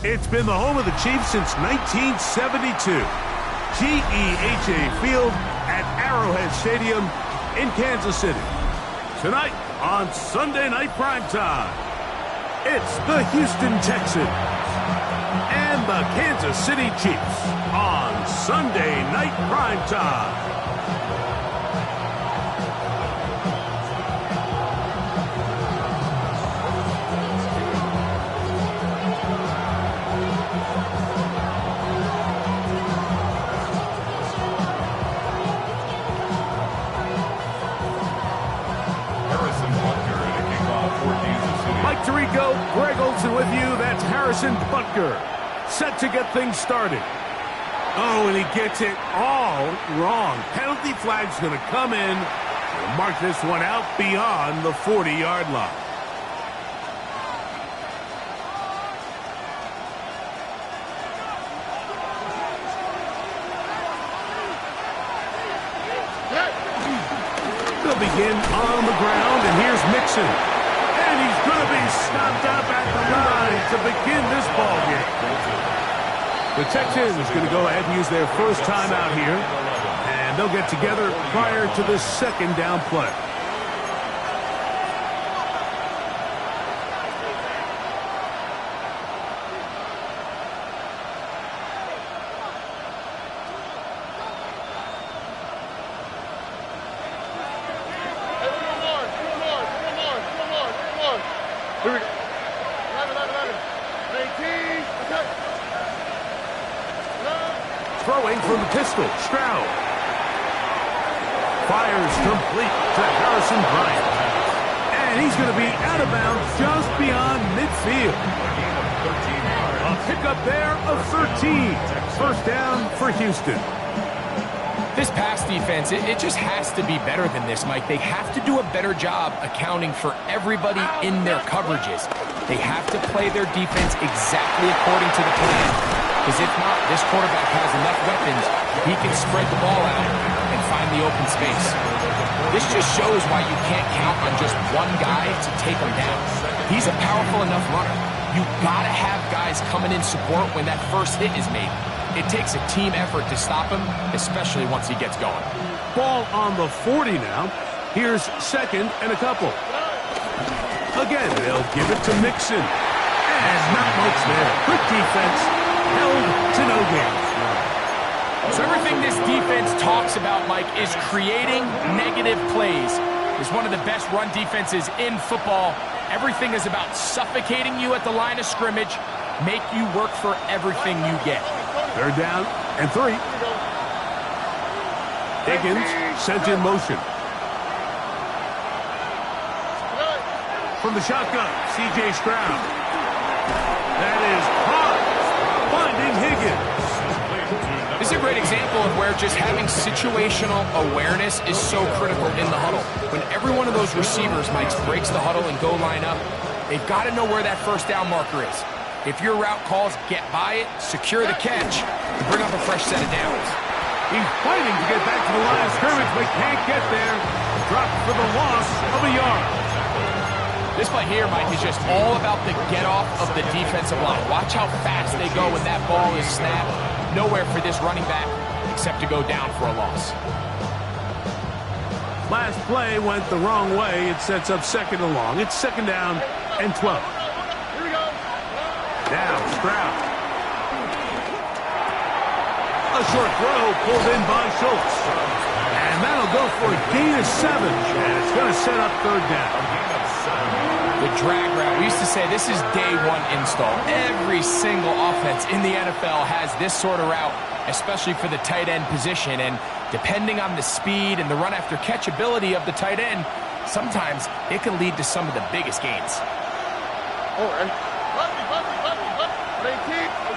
It's been the home of the Chiefs since 1972. GEHA Field at Arrowhead Stadium in Kansas City. Tonight on Sunday Night Primetime, it's the Houston Texans and the Kansas City Chiefs on Sunday Night Primetime. Tirico, Greg Olsen with you. That's Harrison Butker, set to get things started. Oh, and he gets it all wrong. Penalty flag's going to come in and mark this one out beyond the 40-yard line. They'll begin on the ground, and here's Mixon. And he's going to be stopped up at the line to begin this ball game. The Texans going to go ahead and use their first timeout here, and they'll get together prior to the second down play. Throwing from the pistol, Stroud. Fires complete to Harrison Bryant. And he's going to be out of bounds just beyond midfield. A pickup there of 13. First down for Houston. This pass defense, it just has to be better than this, Mike. They have to do a better job accounting for everybody in their coverages. They have to play their defense exactly according to the plan. Because if not, this quarterback has enough weapons, he can spread the ball out and find the open space. This just shows why you can't count on just one guy to take him down. He's a powerful enough runner. You gotta have guys coming in support when that first hit is made. It takes a team effort to stop him, especially once he gets going. Ball on the 40 now. Here's second and a couple. Again, they'll give it to Mixon. And not much there. Good defense. Held to no gain. So everything this defense talks about, Mike, is creating negative plays. It's one of the best run defenses in football. Everything is about suffocating you at the line of scrimmage, make you work for everything you get. Third down and 3. Higgins sent in motion. From the shotgun, C.J. Stroud. That is caught. Finding Higgins. This is a great example of where just having situational awareness is so critical in the huddle. When every one of those receivers, Mike, breaks the huddle and go line up, they've got to know where that first down marker is. If your route calls, get by it, secure the catch, and bring up a fresh set of downs. He's fighting to get back to the line of scrimmage, but can't get there. Dropped for the loss of a yard. This play here, Mike, is just all about the get-off of the defensive line. Watch how fast they go when that ball is snapped. Nowhere for this running back except to go down for a loss. Last play went the wrong way. It sets up second and long. It's second down and 12. Here we go. Now Stroud. A short throw pulled in by Schultz. And that'll go for a gain of 7. And it's going to set up third down. The drag route. We used to say this is day one install. Every single offense in the NFL has this sort of route, especially for the tight end position. And depending on the speed and the run after catch ability of the tight end, sometimes it can lead to some of the biggest gains. Oh, and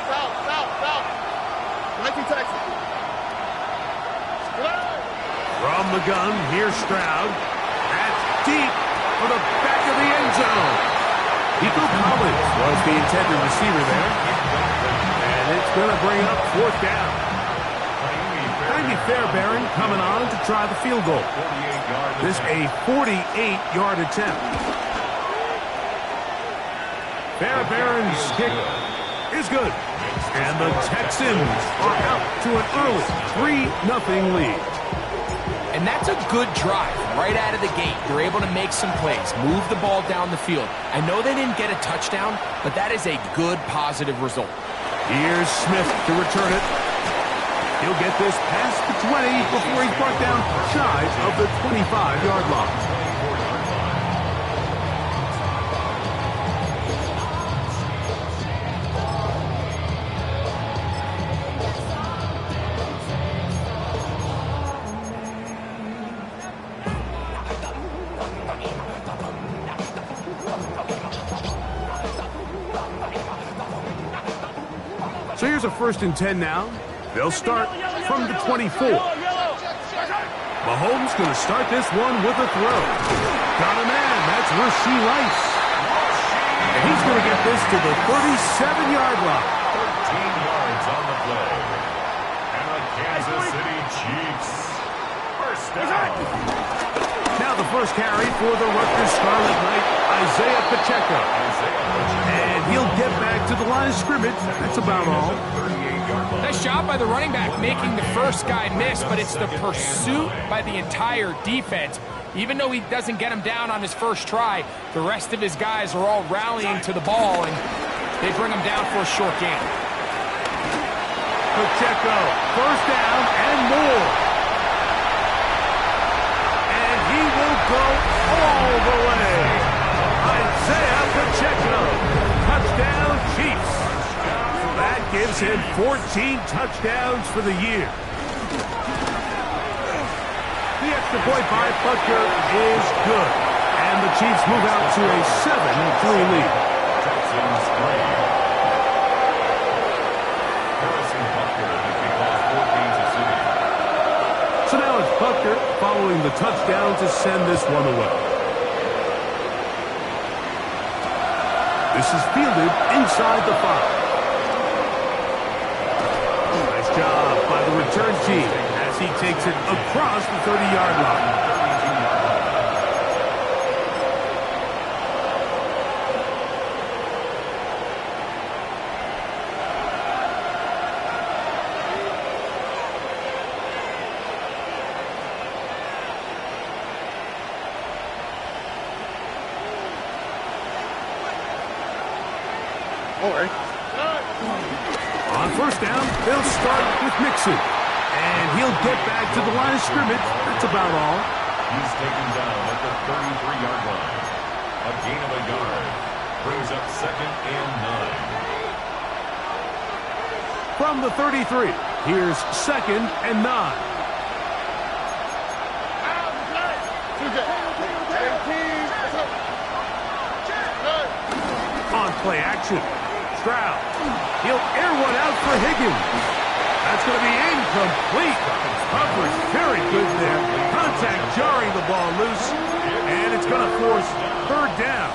south. 19 Texas. From the gun, here's Stroud. That's deep for the back of the end zone. Nico Collins was the intended receiver there. And it's going to bring up fourth down. Andy Fairbairn coming on to try the field goal. This a 48-yard attempt. Fairbairn's kick is is good. And the Texans are out to an early 3-0 lead. And that's a good drive right out of the gate. They're able to make some plays, move the ball down the field. I know they didn't get a touchdown, but that is a good, positive result. Here's Smith to return it. He'll get this past the 20 before he's brought down shy of the 25-yard line. So here's a 1st and 10 now. They'll start from the 24. Mahomes going to start this one with a throw. Got a man. That's Rasheed Rice. And he's going to get this to the 37-yard line. 13 yards on the play. And the Kansas City Chiefs. First down. Now the first carry for the Rutgers Scarlet Knight, Isaiah Pacheco. And he'll get back to the line of scrimmage. That's about all. Nice job by the running back making the first guy miss, but it's the pursuit by the entire defense. Even though he doesn't get him down on his first try, the rest of his guys are all rallying to the ball, and they bring him down for a short gain. Pacheco, first down and more. And he will go all the way. Isaiah Pacheco, touchdown Chiefs. That gives him 14 touchdowns for the year. The extra point by Butker is good. And the Chiefs move out to a 7-3 lead. Texans 3. Harrison Butker has been called 14 to City. So now it's Butker following the touchdown to send this one away. This is fielded inside the 5. Nice job by the return team as he takes it across the 30-yard line. On first down, they'll start with Mixon. And he'll get back to the line of scrimmage. That's about all. He's taken down at the 33-yard line. A gain of a yard. Brings up 2nd and 9. From the 33, here's 2nd and 9. On play action. Stroud. He'll air one out for Higgins. That's going to be incomplete. Coverage very good there. Contact jarring the ball loose. And it's going to force 3rd down.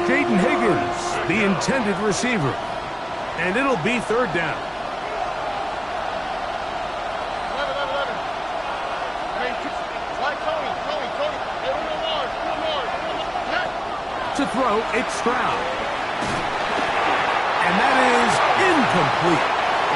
Jaden Higgins, the intended receiver. And it'll be 3rd down. To throw, it's Stroud. And that is incomplete.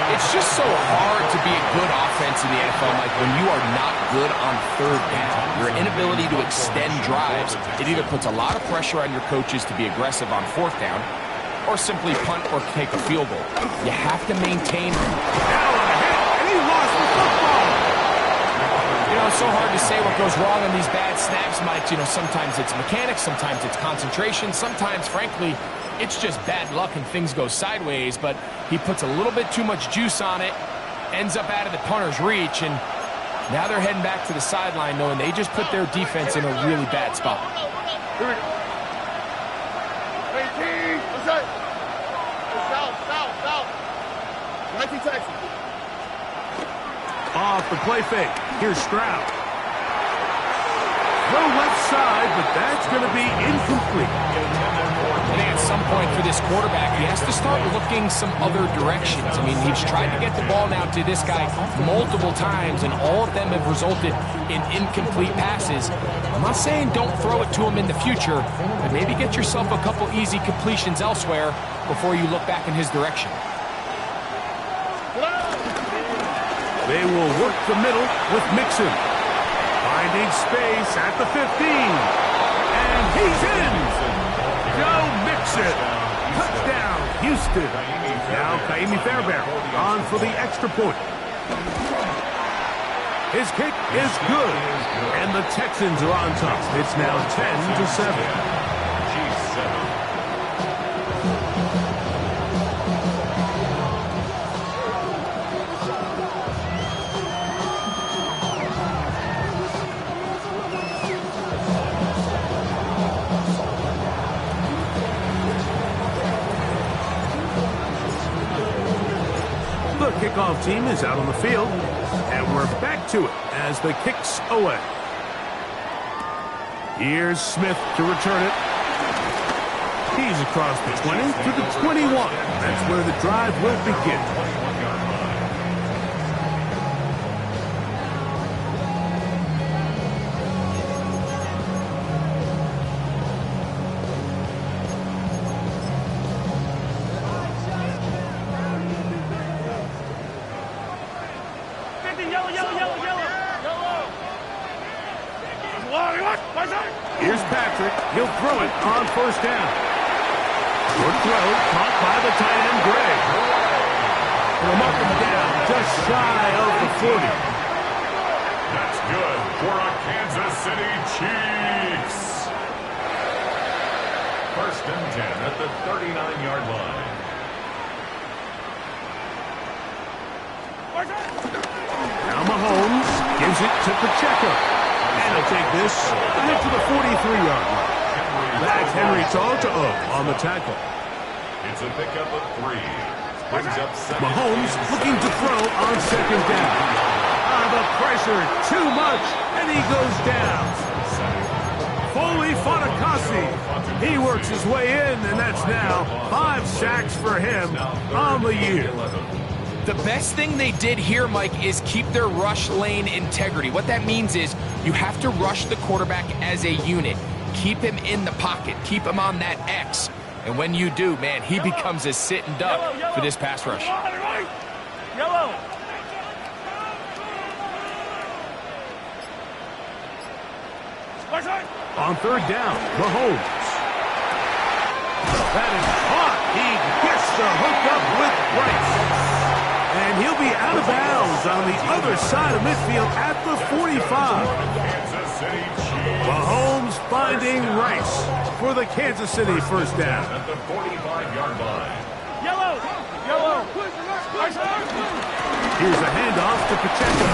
It's just so hard to be a good offense in the NFL, Mike, when you are not good on 3rd down. Your inability to extend drives, it either puts a lot of pressure on your coaches to be aggressive on 4th down or simply punt or take a field goal. You have to maintain. Now on a hit, and he lost the football. You know, it's so hard to say what goes wrong on these bad snaps, Mike. You know, sometimes it's mechanics, sometimes it's concentration, sometimes, frankly, it's just bad luck and things go sideways, but he puts a little bit too much juice on it, ends up out of the punter's reach, and now they're heading back to the sideline knowing they just put their defense in a really bad spot. Off the play fake. Here's Stroud. Throw left side, but that's going to be incomplete. I think at some point for this quarterback, he has to start looking some other directions. I mean, he's tried to get the ball now to this guy multiple times, and all of them have resulted in incomplete passes. I'm not saying don't throw it to him in the future, but maybe get yourself a couple easy completions elsewhere before you look back in his direction. They will work the middle with Mixon. Finding space at the 15. And he's in! Joe Mixon. Touchdown, Houston. Now Kaimi Fairbairn on for the extra point. His kick is good. And the Texans are on top. It's now 10-7. The kickoff team is out on the field, and we're back to it as the kick's away. Here's Smith to return it. He's across the 20 to the 21. That's where the drive will begin. Here's Patrick. He'll throw it on first down. Good throw, caught by the tight end, Gray. Put him up and down, just shy of the 40. That's good for a Kansas City Chiefs. First and 10 at the 39-yard line. Now Mahomes gives it to Pacheco. And he'll take this ahead to the 43-yard line. That's Henry To'o on the tackle. It's a pickup of 3. Brings up second. Mahomes looking to throw on second down. The pressure, too much, and he goes down. Foley Fatukasi. He works his way in, and that's now 5 sacks for him on the year. The best thing they did here, Mike, is keep their rush lane integrity. What that means is you have to rush the quarterback as a unit. Keep him in the pocket. Keep him on that X. And when you do, man, he becomes a sitting duck for this pass rush. Yellow. On third down, Mahomes. That is caught. He gets the hook up with Rice. And he'll be out of bounds on the other side of midfield at the 45. Mahomes finding Rice for the Kansas City first down. At the 45-yard line. Yellow. Here's a handoff to Pacheco.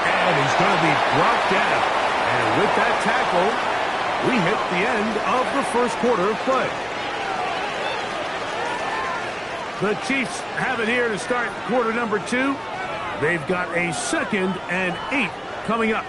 And he's going to be brought down. And with that tackle, we hit the end of the first quarter of play. The Chiefs have it here to start quarter number 2. They've got a 2nd and 8 coming up.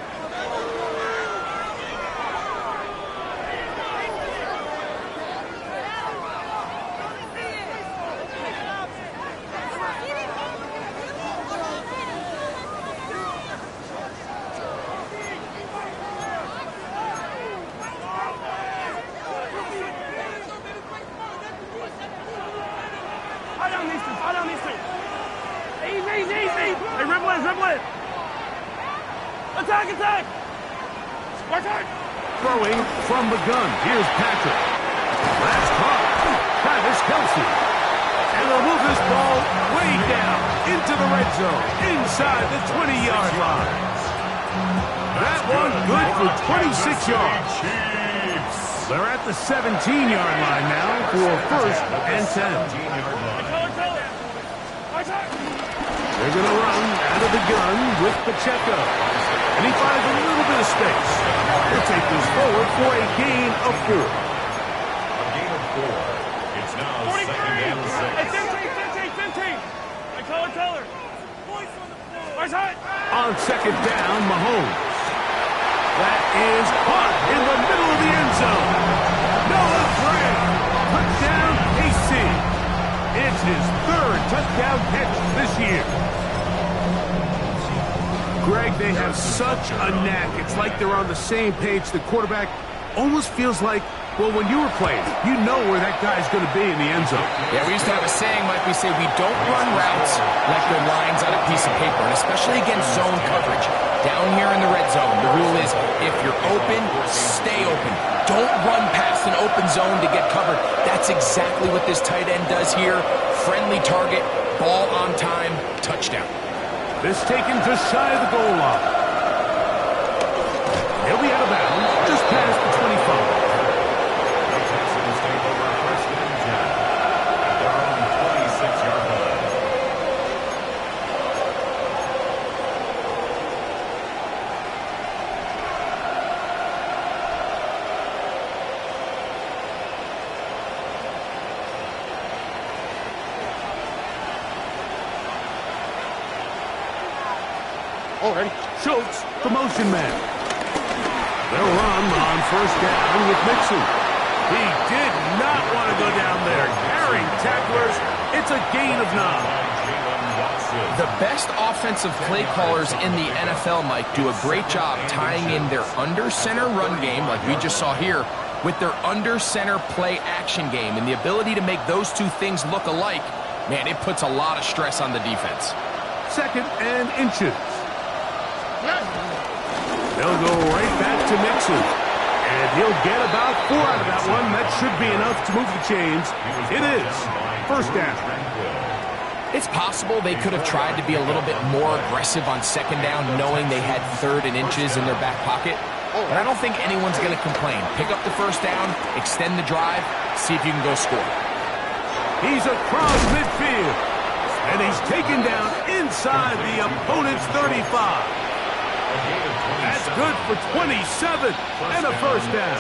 Easy. Hey, dribble it. Attack. Spartan. Throwing from the gun. Here's Patrick. Last caught. Travis Kelce. And they'll move this ball way down into the red zone, inside the 20-yard line. That one good for 26 yards. They're at the 17-yard line now for first and 10. They're going to run out of the gun with Pacheco. And he finds a little bit of space. He'll take this forward for a gain of 4. A gain of 4. It's now 2nd and 6. 15. I call it Teller. On second down, Mahomes. That is caught in the middle of the end zone. Noah Gray. his third touchdown catch this year. Greg, they have such a knack. It's like they're on the same page. The quarterback almost feels like, well, when you were playing, you know where that guy's going to be in the end zone. Yeah, we used to have a saying, Mike, we say we don't run routes like they're lines on a piece of paper, and especially against zone coverage. Down here in the red zone, the rule is if you're open, stay open. Don't run past an open zone to get covered. That's exactly what this tight end does here. Friendly target, ball on time, touchdown. This taken just shy of the goal line. He'll be out of bounds, just past the 25. The Texans take over first and 10 at their own 26-yard line. Already. Schultz, the motion man. They'll run on first down with Mixon. He did not want to go down there. Carrying tacklers. It's a gain of 9. The best offensive play callers in the NFL, Mike, do a great job tying in their under-center run game, like we just saw here, with their under-center play action game. And the ability to make those two things look alike, man, it puts a lot of stress on the defense. Second and inches. They'll go right back to Mixon. And he'll get about 4 out of that one. That should be enough to move the chains. It is first down. It's possible they could have tried to be a little bit more aggressive on second down, knowing they had third and inches in their back pocket. But I don't think anyone's going to complain. Pick up the first down, extend the drive, see if you can go score. He's across midfield. And he's taken down inside the opponent's 35. That's good for 27 and a first down.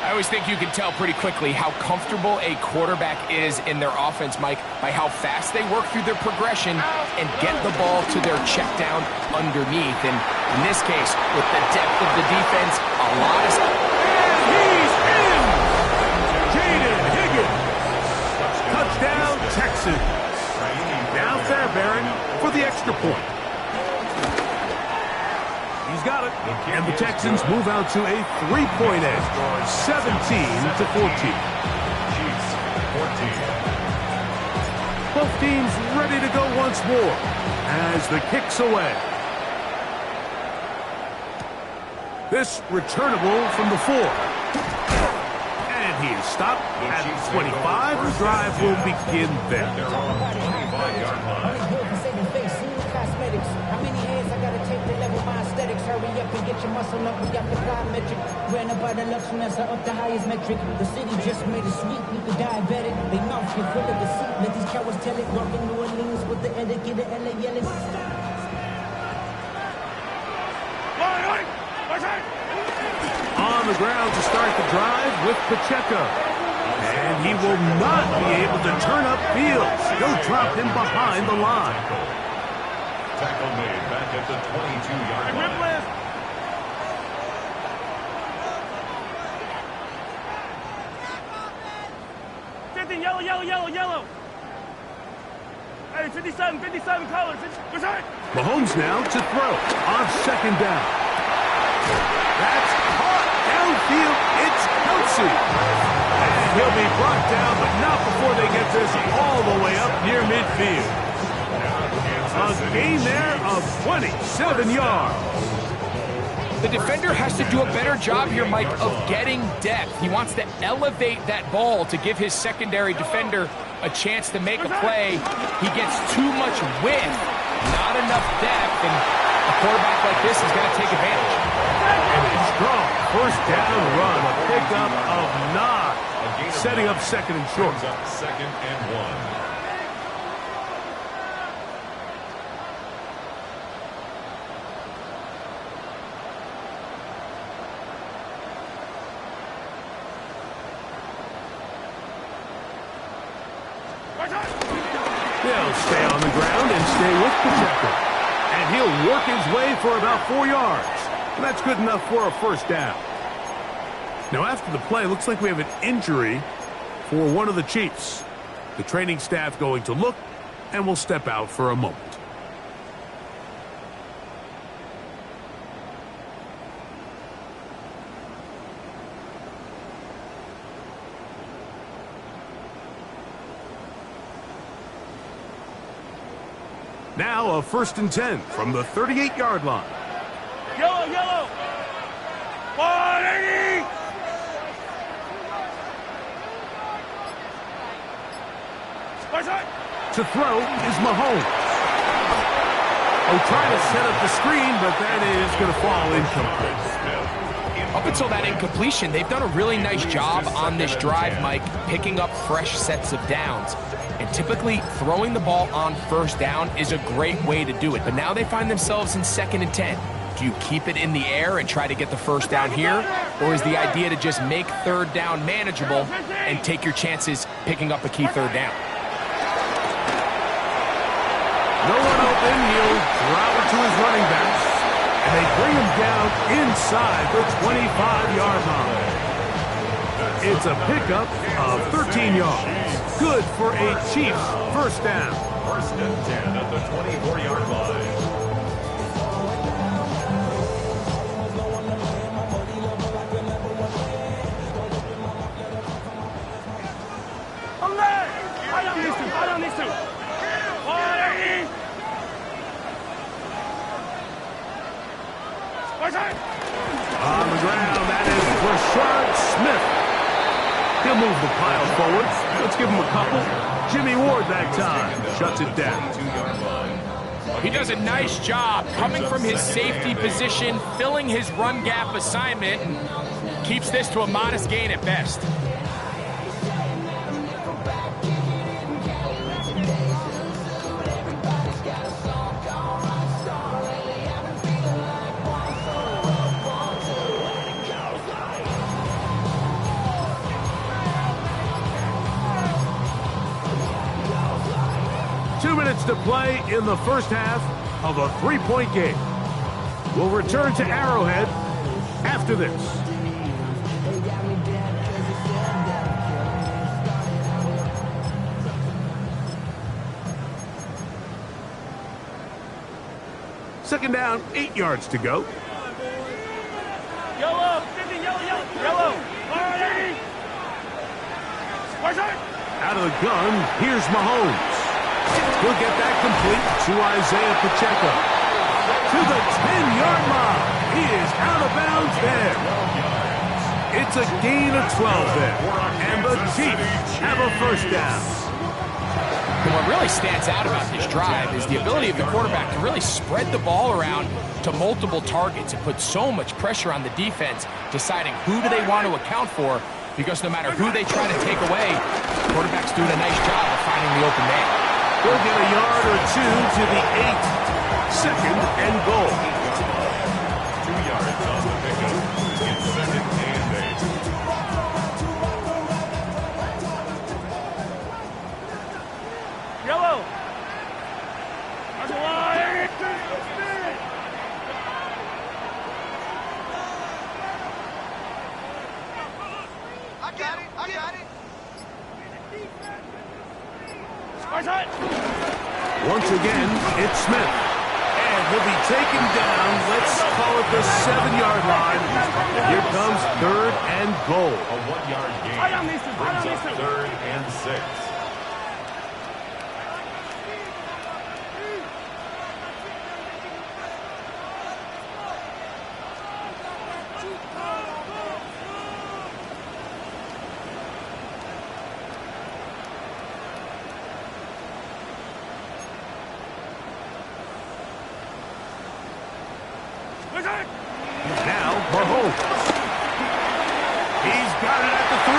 I always think you can tell pretty quickly how comfortable a quarterback is in their offense, Mike, by how fast they work through their progression and get the ball to their check down underneath. And in this case, with the depth of the defense, a lot of... And he's in! Jaden Higgins. Touchdown, Texans. Now Fairbairn for the extra point. He's got it. And the Texans move out to a 3-point edge, 17-14. Chiefs 14. Both teams ready to go once more as the kick's away. This returnable from the 4. And he is stopped at 25. The drive will begin there. Their own 25-yard line. How many hands I gotta take to level my aesthetics? Hurry up and get your muscle up. We got the plyometric. Ran up by the luxuriness, up the highest metric. The city just made it sweet. You the diabetic. They mouth get full of deceit. Let these cowards tell it. Walk in New Orleans with the etiquette of LA yelling. On the ground to start the drive with Pacheco. And he will not be able to turn up field. He'll drop him behind the line. Tackle made back at the 22-yard line. Yellow. Hey, 57 colors. Mahomes now to throw on second down. That's caught downfield. It's Kelsey. And he'll be brought down, but not before they get this all the way up near midfield. A gain there of 27 yards. The defender has to do a better job here, Mike, of getting depth. He wants to elevate that ball to give his secondary defender a chance to make a play. He gets too much width, not enough depth, and a quarterback like this is going to take advantage. And a strong first down run, a pickup of 9, setting up second and short. Second and 1. They'll stay on the ground and stay with Pacheco. And he'll work his way for about 4 yards. And that's good enough for a first down. Now after the play, looks like we have an injury for one of the Chiefs. The training staff going to look, and will step out for a moment. Now a 1st and 10 from the 38-yard line. Yellow, yellow. 180. To throw is Mahomes. Oh, trying to set up the screen, but that is going to fall incomplete. Up until that incompletion, they've done a really nice job on this drive, Mike, picking up fresh sets of downs. And typically, throwing the ball on 1st down is a great way to do it. But now they find themselves in 2nd and 10. Do you keep it in the air and try to get the 1st down here? Or is the idea to just make 3rd down manageable and take your chances picking up a key 3rd down? No one open, he'll drop it to his running backs, and they bring him down inside the 25-yard line. It's a pickup of 13 yards. Good for a Chiefs 1st down. 1st and 10 at the 24-yard line. I don't need to. 180. On the ground, that is Rashard Smith. He'll move the pile forward. Let's give him a couple. Jimmy Ward that time shuts it down. He does a nice job coming from his safety position, filling his run gap assignment, and keeps this to a modest gain at best. 2 minutes to play in the 1st half of a 3-point game. We'll return to Arrowhead after this. Second down, 8 yards to go. Yellow, 50, yellow. 180. Out of the gun, here's Mahomes. He'll get that complete to Isaiah Pacheco. To the 10-yard line. He is out of bounds there. It's a gain of 12 there. And the Chiefs have a 1st down. And what really stands out about this drive is the ability of the quarterback to really spread the ball around to multiple targets and put so much pressure on the defense, deciding who do they want to account for, because no matter who they try to take away, the quarterback's doing a nice job of finding the open man. We'll get a yard or 2 to the 8. 2nd and goal. 2 yards on the pickup. It's 2nd and 8. Yellow. That's a line. I got it. Once again, it's Smith. And he'll be taken down, let's call it the 7-yard line. And here comes 3rd and goal. A 1-yard gain brings up 3rd and 6. Now, Mahomes. He's got it at the 3.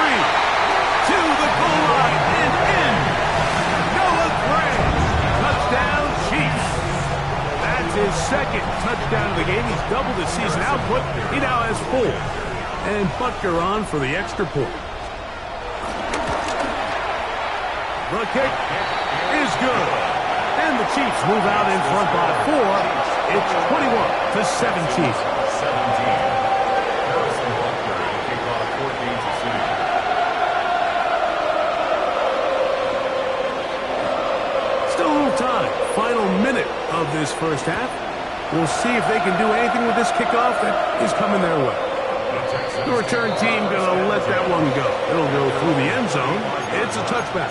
To the goal line and in. Noah Gray. Touchdown, Chiefs. That's his 2nd touchdown of the game. He's doubled his season output. He now has 4. And Butker on for the extra point. The kick is good. And the Chiefs move out in front by 4. It's 21-17. 17. Harrison Butker will kick off 14 to 6. of this first half. We'll see if they can do anything with this kickoff that is coming their way. The return team going to let that one go. It'll go through the end zone. It's a touchback.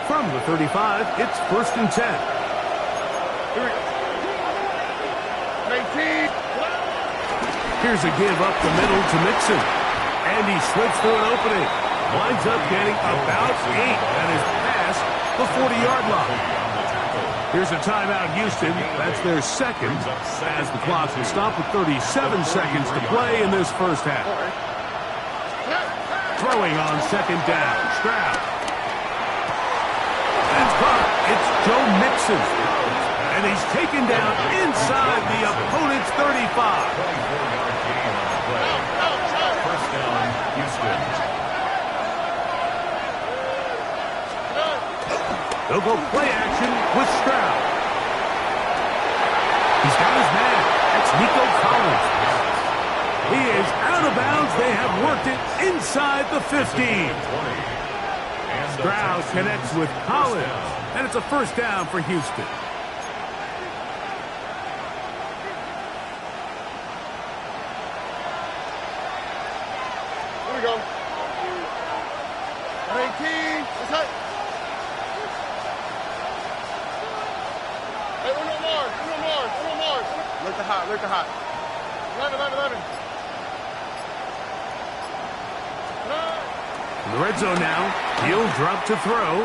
From the 35, it's 1st and 10. Here's a give up the middle to Mixon. And he slips through an opening. Winds up getting about 8 at his pass, the 40-yard line. Here's a timeout, Houston. That's their second, as the clock will stop with 37 seconds to play in this first half. Throwing on 2nd down. Stroud. That's caught. It's Joe Mixon. And he's taken down inside the opponent's 35. First down, Houston. They'll go play action with Stroud. He's got his man. That's Nico Collins. He is out of bounds. They have worked it inside the 15. Stroud connects with Collins. And it's a first down for Houston. Here we go. 18. Let's hit. Hey, uno more. Look the hot. 11. In the red zone now. He'll drop to throw.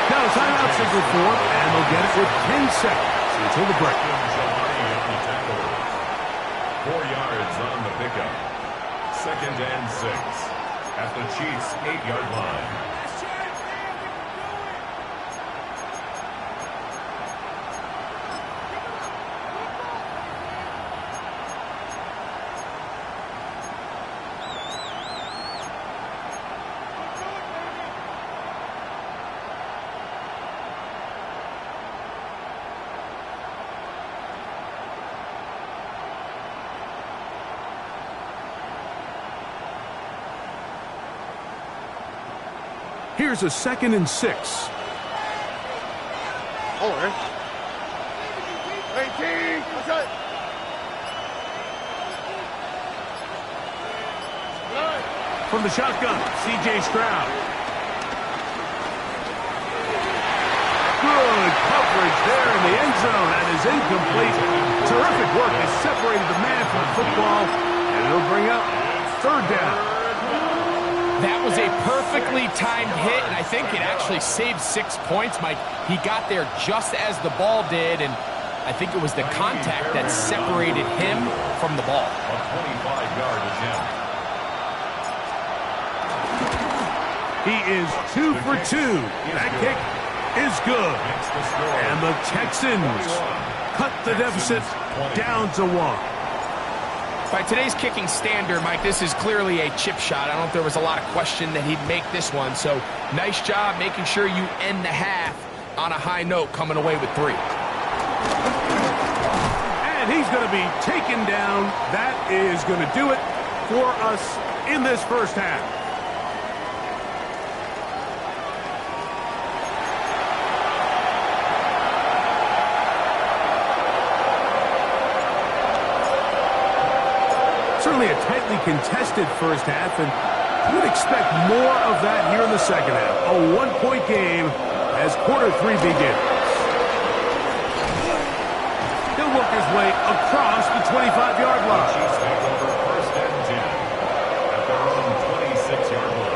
Now timeout signal for him, and they'll get it with 10 seconds until the break. 4 yards on the pickup. 2nd and 6 at the Chiefs' 8-yard line. Here's a 2nd and 6. Over. 18. Let's hit. From the shotgun, C.J. Stroud. Good coverage there in the end zone. That is incomplete. Terrific work has separated the man from the football. And it'll bring up 3rd down. That was a perfectly timed hit, and I think it actually saved 6 points, Mike. He got there just as the ball did, and I think it was the contact that separated him from the ball. A 25-yard attempt. He is 2 for 2. That kick is good. And the Texans cut the deficit down to 1. By today's kicking standard, Mike, this is clearly a chip shot. I don't know if there was a lot of question that he'd make this one. So nice job making sure you end the half on a high note, coming away with 3. And he's going to be taken down. That is going to do it for us in this first half. Certainly a tightly contested first half, and you would expect more of that here in the second half. A 1-point game as quarter 3 begins. He'll work his way across the 25-yard line. Chiefs take over 1st and 10 at their own 26-yard line.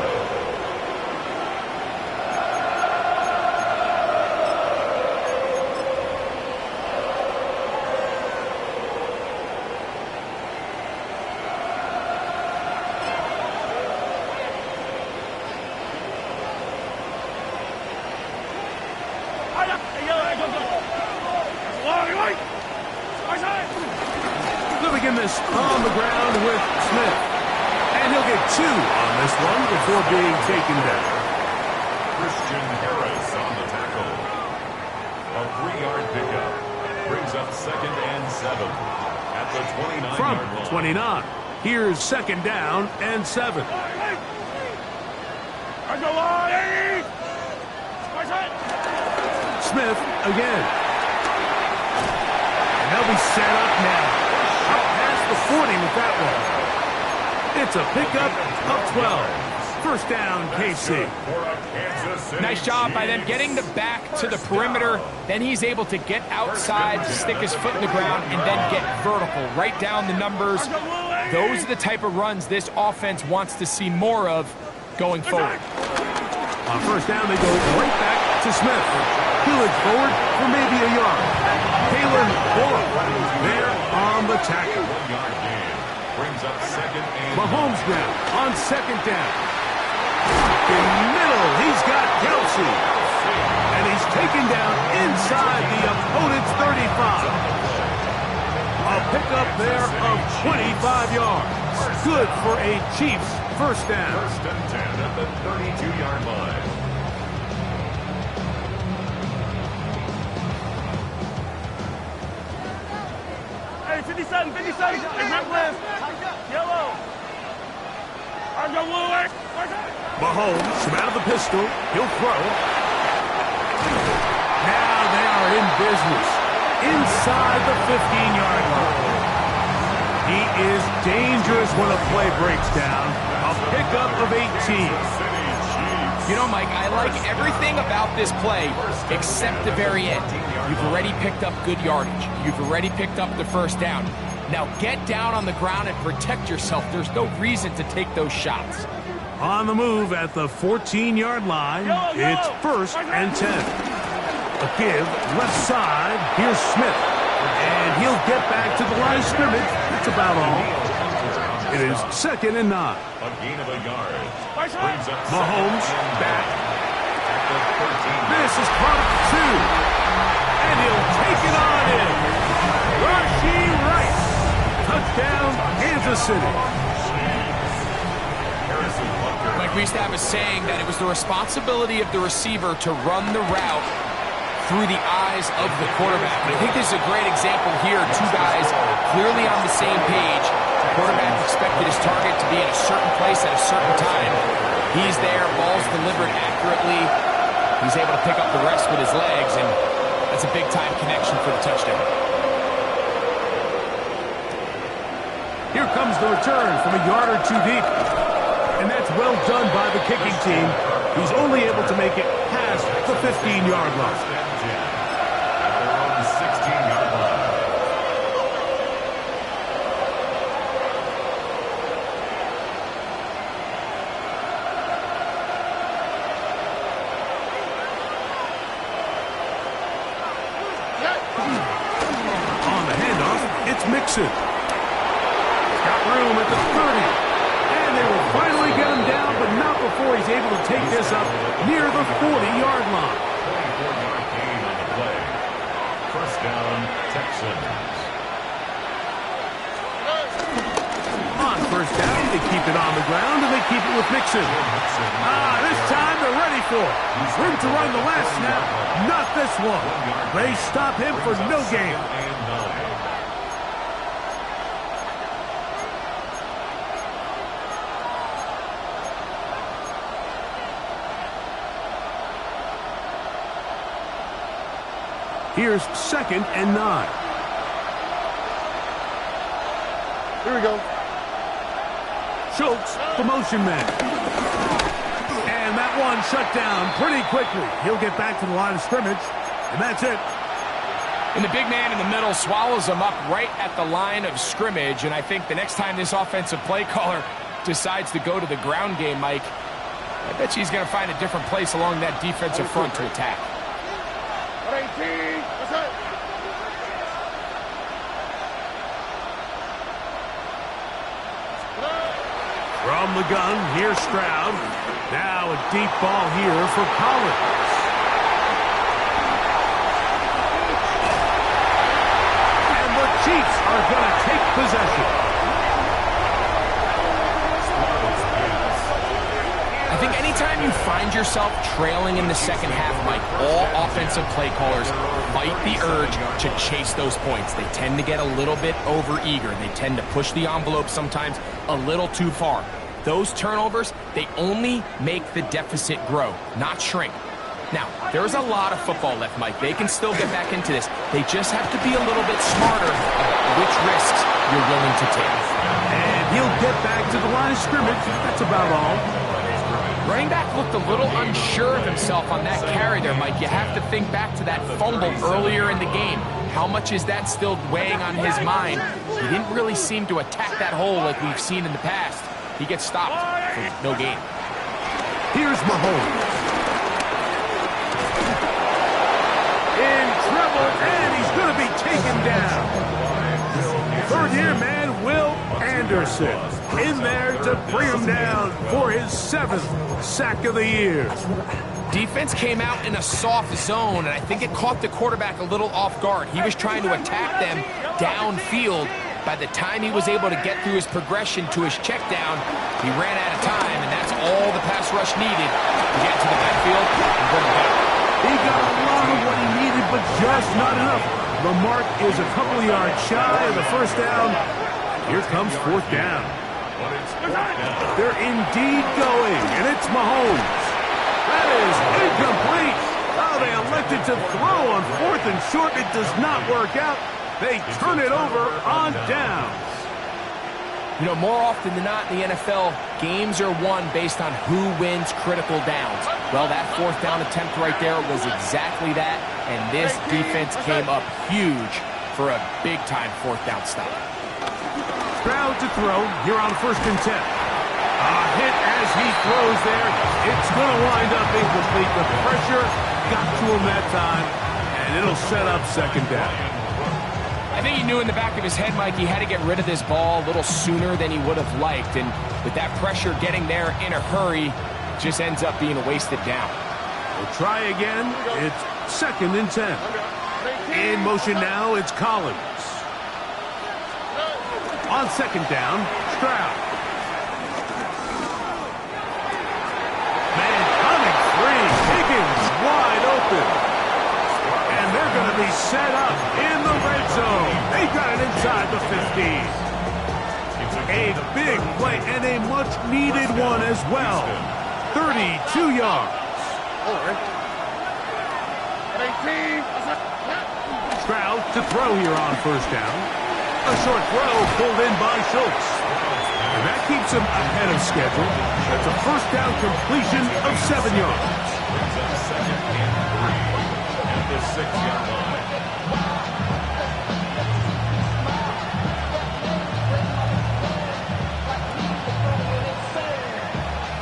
Living in this on the ground with Smith. And he'll get 2 on this one before being taken down. Christian Harris on the tackle. A 3-yard pickup brings up 2nd and 7 at the the 29-yard From line. 29. Here's second down and 7. Smith again. And they'll be set up now. Up past the 40 with that one. It's a pickup of 12. First down, KC. Nice job by them getting the back to the perimeter. Then he's able to get outside, stick his foot in the ground, and then get vertical. Right down the numbers. Those are the type of runs this offense wants to see more of going forward. On first down, they go right back to Smith. He'll look forward for maybe a yard. Kalen Bullock there on the tackle. 1-yard gain. Brings up second and Mahomes now on second down. In the middle, he's got Kelsey. And he's taken down inside the opponent's 35. A pickup there of 25 yards. Good for a Chiefs first down. First and 10 at the 32-yard line. Hey, 57, 57. Hey, red left. Yellow. Mahomes from out of the pistol. He'll throw. Now they are in business. Inside the 15-yard line. He is dangerous when a play breaks down. A pickup of 18. You know, Mike, I like everything about this play except the very end. You've already picked up good yardage. You've already picked up the first down. Now get down on the ground and protect yourself. There's no reason to take those shots. On the move at the 14-yard line, it's first and 10. A give, left side, here's Smith. And he'll get back to the line of scrimmage. That's about all. It is second and 9. A gain of a yard. Brings up Mahomes back. at the 13. This is part 2. And he'll take it on in. Rashee Rice. Touchdown, Kansas City. Like we used to have a saying that it was the responsibility of the receiver to run the route through the eyes of the quarterback. And I think this is a great example here. Two guys clearly on the same page. The quarterback expected his target to be in a certain place at a certain time. He's there, ball's delivered accurately. He's able to pick up the rest with his legs, and that's a big-time connection for the touchdown. Here comes the return from a yard or two deep. And that's well done by the kicking team. He's only able to make it past the 15-yard line. At their own 16-yard line. On the handoff, it's Mixon. Got room at the 30. And they will finally get him down, but not before he's able to take this up near the 40-yard line. 24-yard gain on the play. First down, Texans. On first down, they keep it on the ground, and they keep it with Mixon. This time they're ready for it. Room to run the last snap. Not this one. They stop him for no gain. And 9. Here's second and 9. Here we go. Schultz, the motion man. And that one shut down pretty quickly. He'll get back to the line of scrimmage, and that's it. And the big man in the middle swallows him up right at the line of scrimmage. And I think the next time this offensive play caller decides to go to the ground game, Mike, I bet you he's going to find a different place along that defensive front to attack. 18. What's that? From the gun, here's Stroud. Now a deep ball here for Collins. And the Chiefs are going to take possession. I think anytime anytime you find yourself trailing in the second half, Mike, all offensive play callers fight the urge to chase those points. They tend to get a little bit over-eager. They tend to push the envelope sometimes a little too far. Those turnovers, they only make the deficit grow, not shrink. Now, there's a lot of football left, Mike. They can still get back into this. They just have to be a little bit smarter about which risks you're willing to take. And he'll get back to the line of scrimmage. That's about all. Running back looked a little unsure of himself on that carry there, Mike. You have to think back to that fumble earlier in the game. How much is that still weighing on his mind? He didn't really seem to attack that hole like we've seen in the past. He gets stopped for no gain. Here's Mahomes. In trouble, and he's going to be taken down. Third-year man, Will Anderson, in there to bring him down for his 7th sack of the year. Defense came out in a soft zone, and I think it caught the quarterback a little off guard. He was trying to attack them downfield. By the time he was able to get through his progression to his check down, he ran out of time, and that's all the pass rush needed to get to the backfield and bring him down. He got a lot of what he needed, but just not enough. The mark is a couple of yards shy of the first down. Here comes 4th down. They're indeed going, and it's Mahomes. That is incomplete. Oh, they elected to throw on 4th and short. It does not work out. They turn it over on downs. You know, more often than not in the NFL, games are won based on who wins critical downs. Well, that 4th down attempt right there was exactly that, and this defense came up huge for a big-time 4th down stop. Stroud to throw here on 1st and 10. A hit as he throws there. It's going to wind up incomplete. The pressure got to him that time, and it'll set up 2nd down. I think he knew in the back of his head, Mike, he had to get rid of this ball a little sooner than he would have liked. And with that pressure getting there in a hurry, just ends up being a wasted down. We'll try again. It's 2nd and 10. In motion now, it's Collins. On 2nd down, Stroud. Man coming free. Higgins wide open. And they're going to be set up in the red zone. They got it inside the 15. A big play and a much-needed one as well. 32 yards. Stroud to throw here on 1st down. A short throw pulled in by Schultz. And that keeps him ahead of schedule. That's a 1st down completion of 7 yards. At the 6-yard line.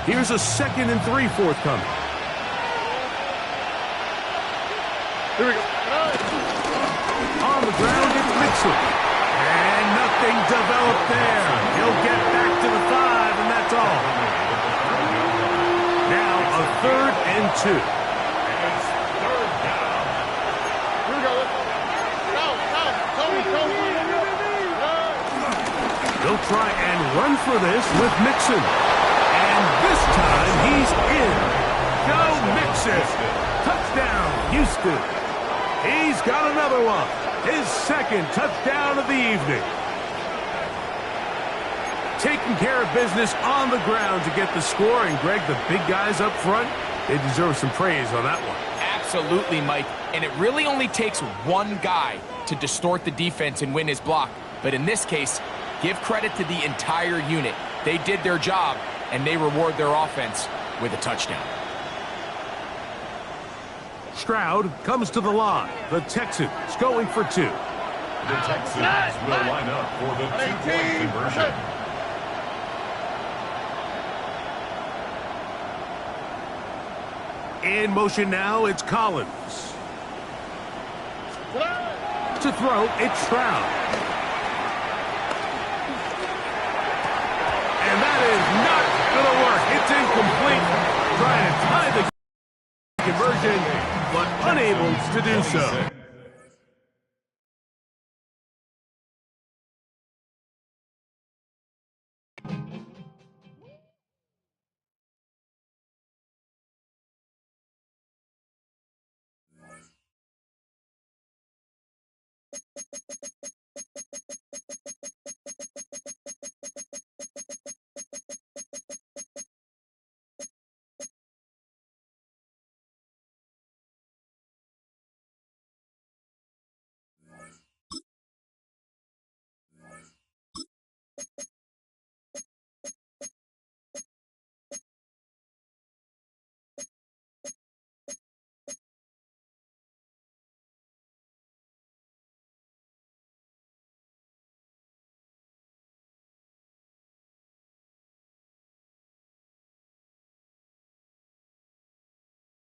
Here's a 2nd and 3 forthcoming. Here we go. On the ground, it's Mixon. And nothing developed there. He'll get back to the 5, and that's all. Now a 3rd and 2. It's 3rd down. Here we go. They'll try and run for this with Mixon. And this time he's in. Go Mixon. Touchdown, Houston. He's got another one. His 2nd touchdown of the evening. Taking care of business on the ground to get the score. And Greg, the big guys up front, they deserve some praise on that one. Absolutely, Mike. And it really only takes one guy to distort the defense and win his block. But in this case, give credit to the entire unit. They did their job, and they reward their offense with a touchdown. Stroud comes to the line. The Texans going for 2. The Texans will line up for the 2-point conversion. In motion now, it's Collins. To throw, it's Stroud. And that is not going to work. It's incomplete. Trying to tie the conversion, but unable to do so.